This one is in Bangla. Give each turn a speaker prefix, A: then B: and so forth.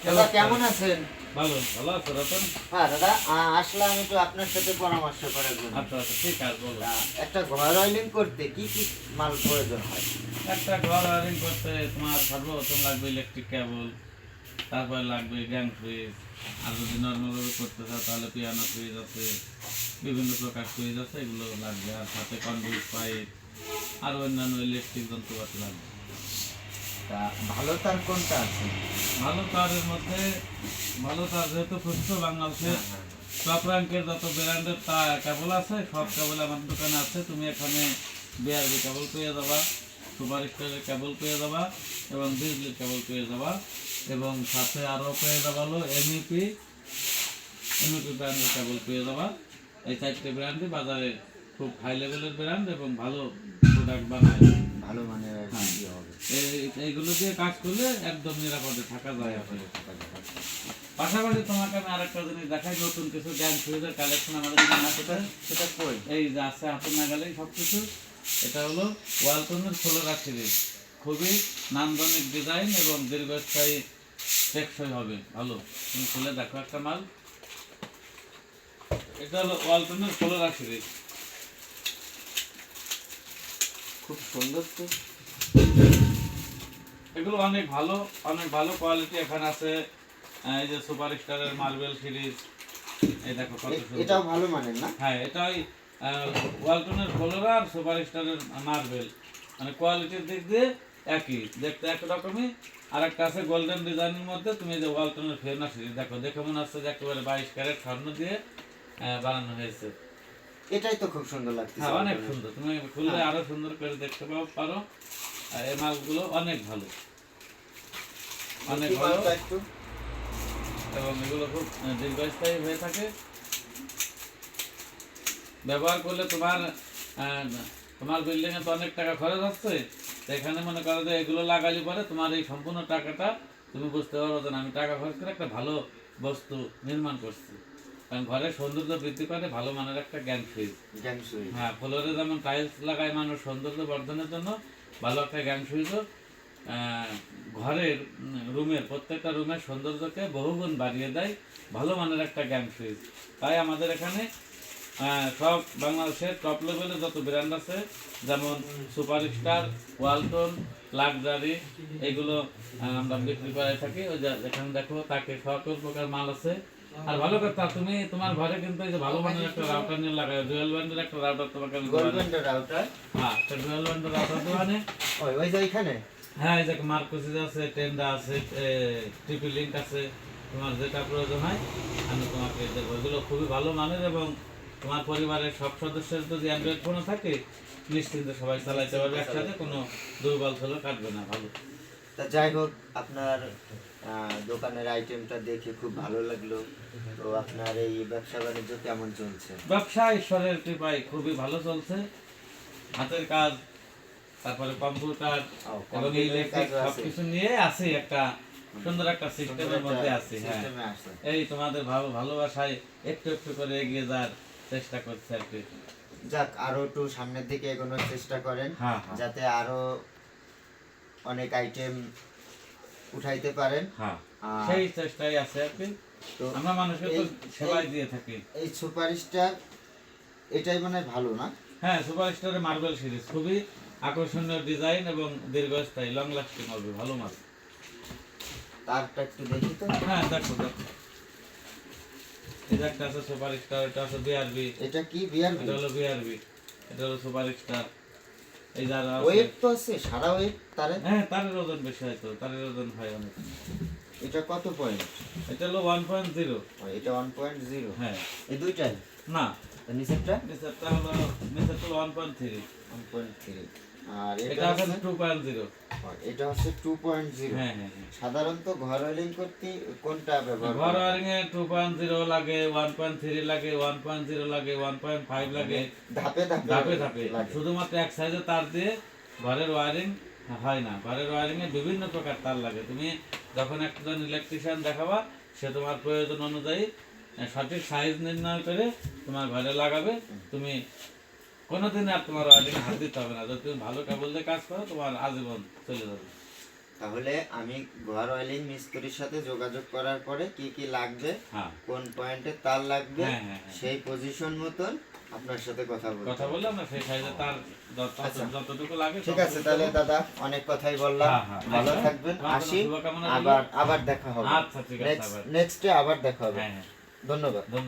A: দাদা কেমন আছেন?
B: ভালো ভালো আছো রতন?
A: হ্যাঁ দাদা, আসলাম একটু আপনার সাথে পরামর্শ করার জন্য।
B: আচ্ছা আচ্ছা ঠিক আছে বলো।
A: একটা ঘর অয়েলিং করতে কি কি মাল প্রয়োজন হয়?
B: একটা ঘর ওয়ারিং করতে তোমার সর্বপ্রথম লাগবে ইলেকট্রিক কেবল, তারপরে লাগবে গ্যাং সুইচ, আর যদি নর্মালভাবে করতে চাও তাহলে পিয়ানো সুইচ আছে, বিভিন্ন প্রকার সুইচ আছে, এগুলো লাগবে। আর সাথে কন্ডুইট পাইপ আর অন্যান্য ইলেকট্রিক যন্ত্রপাতি লাগবে।
A: তা ভালো তার কোনটা আছে?
B: ভালো তারের মধ্যে ভালো তার যেহেতু খুচরো বাংলাদেশে টপ র্যাঙ্কের যত ব্র্যান্ডের কেবল আছে সব কেবল আমার দোকানে আছে। তুমি এখানে বিআরবি কেবল পেয়ে যাবা, সুপার স্টারের কেবল পেয়ে যাবা এবং বিজলির কেবল পেয়ে যাবা, এবং সাথে আরও পেয়ে যাবা হলো এমইপি ব্র্যান্ডের কেবল পেয়ে যাবা। এই চারটে ব্র্যান্ডই বাজারে খুব হাই লেভেলের ব্র্যান্ড এবং ভালো প্রোডাক্ট বানায়।
A: ভালো মানের আর
B: হ্যাঁ,
A: কি হবে?
B: এইগুলো দিয়ে কাজ করলে একদম নিরাপদে থাকা যায় আসলে। পাশাপাশি তোমাকে আমি আরেকটা জিনিস দেখাই, নতুন কিছু গ্যাং সুইচের কালেকশন আমাদের এখানে আছে।
A: সেটা কই?
B: এই যে আছে হাতের নাগালেই সব কিছু। এটা হলো ওয়ালটনের ফ্লোরা সিরিজ, খুবই নান্দনিক ডিজাইন এবং দীর্ঘস্থায়ী টেকসই হবে ভালো। তুমি খুলে দেখো একটা মাল, এটা হলো ওয়ালটনের ফ্লোরা সিরিজ।
A: খুব সুন্দর তো।
B: এগুলো অনেক ভালো, অনেক ভালো কোয়ালিটি এখানে আছে। এই যে সুপার স্টারের মার্বেল সিরিজ, এই দেখো কত সুন্দর।
A: এটাও ভালো মানের না?
B: হ্যাঁ, এটাই ওয়ালটনের ফ্লোরা আর সুপার স্টারের মার্বেল, মানে কোয়ালিটির দিক দিয়ে একই, দেখতে একরকমই। আর একটা আছে গোল্ডেন ডিজাইনের মধ্যে, তুমি যে ওয়ালটনের ফেরনা সিরিজ দেখো, দেখে মনে হচ্ছে যে একেবারে 22 ক্যারেট স্বর্ণ দিয়ে বানানো হয়েছে।
A: এটাই তো খুব সুন্দর লাগছে।
B: হ্যাঁ, অনেক সুন্দর, তুমি খুললে আরো সুন্দর করে দেখতে পারো। এই মালগুলো অনেক ভালো, অনেক ভালো,
A: একটু
B: এবং এগুলো খুব দীর্ঘস্থায়ী হয়ে থাকে। ব্যবহার করলে তোমার বিল্ডিং এ তো অনেক টাকা খরচ হচ্ছে, তো এখানে মনে করো যে এগুলো লাগালে পরে তোমার এই সম্পূর্ণ টাকাটা তুমি বুঝতে পারো যে আমি টাকা খরচ করে একটা ভালো বস্তু নির্মাণ করছি। কারণ ঘরের সৌন্দর্য বৃদ্ধি করে ভালো মানের একটা গ্যাং সুইচ। হ্যাঁ, ফ্লোরে যেমন টাইলস লাগায় মানুষ সৌন্দর্য বর্ধনের জন্য, ভালো একটা গ্যাং সুইচও ঘরের রুমের প্রত্যেকটা রুমের সৌন্দর্যকে বহুগুণ বাড়িয়ে দেয় ভালো মানের একটা গ্যাং সুইচ। তাই আমাদের এখানে সব বাংলাদেশের টপ লেভেলের যত ব্র্যান্ড আছে, যেমন সুপার স্টার, ওয়ালটন, লাক্সারি, এগুলো আমরা বিক্রি করে থাকি। ওই যেখানে দেখো তাকে সকল প্রকার মাল আছে। আর ভালো কথা, তুমি তোমার ঘরে কিন্তু এই যে ভালো মানের একটা রাউটার নিয়ে লাগাই, ডুয়াল ব্যান্ডের একটা রাউটার তোমাকে আমি
A: রাউটার।
B: হ্যাঁ, একটা ডুয়াল ব্যান্ডের রাউটার দোকানে।
A: ওই যে ওইখানে।
B: হ্যাঁ, এই যে মার্কোসিস আছে, টেন্ডা আছে, ট্রিপল লিঙ্ক আছে, তোমার যেটা প্রয়োজন হয় আমি তোমাকে দেবো। এগুলো খুবই ভালো মানের এবং তোমার পরিবারের সব সদস্যের যদি অ্যান্ড্রয়েড ফোনও থাকে নিশ্চিন্তে সবাই চালাইতে পারবে একসাথে, কোনো দুর্বল হলেও কাটবে না, ভালো।
A: তা যাই হোক, আপনার দোকানের আইটেমটা দেখে খুব ভালো লাগলো। তো আপনার এই ব্যবসা বাণিজ্য কেমন চলছে?
B: ব্যবসা ঈশ্বরের কৃপায় খুবই ভালো চলছে। হাতের কাজ, তারপরে কম্পিউটার এবং ইলেকট্রিক সবকিছু নিয়ে আছে একটা সুন্দর একটা সিস্টেমের মধ্যে আছে। হ্যাঁ, এই তোমাদের ভালোবাসায় একটু একটু করে এগিয়ে যাওয়ার চেষ্টা করছে আর কি।
A: যাক, আরো একটু সামনের দিকে এগোনোর চেষ্টা করেন, যাতে আরো অনেক আইটেম উঠাইতে পারেন।
B: হ্যাঁ, সেই চেষ্টাই আছে আর কি। তো আমরা মানুষকে তো সেবাই দিয়ে থাকি।
A: এই সুপার স্টার এটাই মানে ভালো না?
B: হ্যাঁ, সুপার স্টারের মার্বেল সিরিজ খুবই আকর্ষণীয় ডিজাইন এবং দীর্ঘস্থায়ী, লং লাস্টিং হবে, ভালো মাল।
A: তারটা একটু দেখি তো।
B: হ্যাঁ, দেখো দেখো, এই যে একটা আছে সুপার স্টার, এটা আছে বিআরবি।
A: এটা কি বিআরবি?
B: এটা হলো বিআরবি, এটা হলো সুপার স্টার। এই যারা
A: ওয়েট তো আছে, সারা ওয়েট তারে?
B: হ্যাঁ, তারের ওজন বেশি হয়, তো তারের ওজন হয় অনেক।
A: এটা কত পয়েন্ট?
B: এটা হলো 1.0।
A: এটা 1.0?
B: হ্যাঁ,
A: এই দুইটাই
B: না,
A: নিচেরটা?
B: নিচেরটা হলো 1.3।
A: 1.3। আর
B: এটা আছে 2.0।
A: এটা হচ্ছে 2.0।
B: হ্যাঁ হ্যাঁ হ্যাঁ।
A: সাধারণত ঘর ওয়েলিং করতে কোনটা ব্যবহার
B: ঘর ওয়ারিং এ 2.0 লাগে, 1.3 লাগে, 1.0 লাগে, 1.5 লাগে,
A: ধাপে ধাপে
B: ধাপে ধাপে। শুধুমাত্র এক সাইজে তার দিয়ে ঘরের ওয়ারিং হয় না, ঘরের ওয়ারিং এ বিভিন্ন প্রকার তার লাগে। তুমি যখন একজন ইলেকট্রিশিয়ান দেখাবা, সে তোমার প্রয়োজন অনুযায়ী সঠিক সাইজ নির্ণয় করে তোমার ঘরে লাগাবে। তুমি কোনোদিন আর তোমার ওয়ারিং হাত দিতে হবে না। যদি তুমি ভালো কেবল দিয়ে কাজ করো, তোমার আজীবন চলে যাবে।
A: তাহলে আমি ঘর ওয়েলিং মিস্ত্রির সাথে যোগাযোগ করার পরে কি কি লাগবে,
B: হ্যাঁ
A: কোন পয়েন্টে তার লাগবে,
B: হ্যাঁ, হ্যাঁ, হ্যাঁ।
A: সেই পজিশন মতন আপনার সাথে কথা বলবো।
B: কথা বললে আমরা সেই সাইজে তার
A: আচ্ছা।
B: যতটুকু লাগে
A: ঠিক আছে, তাহলে দাদা অনেক কথাই বললাম,
B: হ্যাঁ, হ্যাঁ।
A: ভালো
B: আচ্ছা,
A: থাকবেন,
B: তোমার জন্য
A: আসি,
B: শুভকামনা রইলো।
A: আবার দেখা হবে।
B: আচ্ছা ঠিক আছে, আবার।
A: নেক্সটে আবার দেখা হবে।
B: হ্যাঁ হ্যাঁ,
A: ধন্যবাদ।
B: ধন্যবাদ।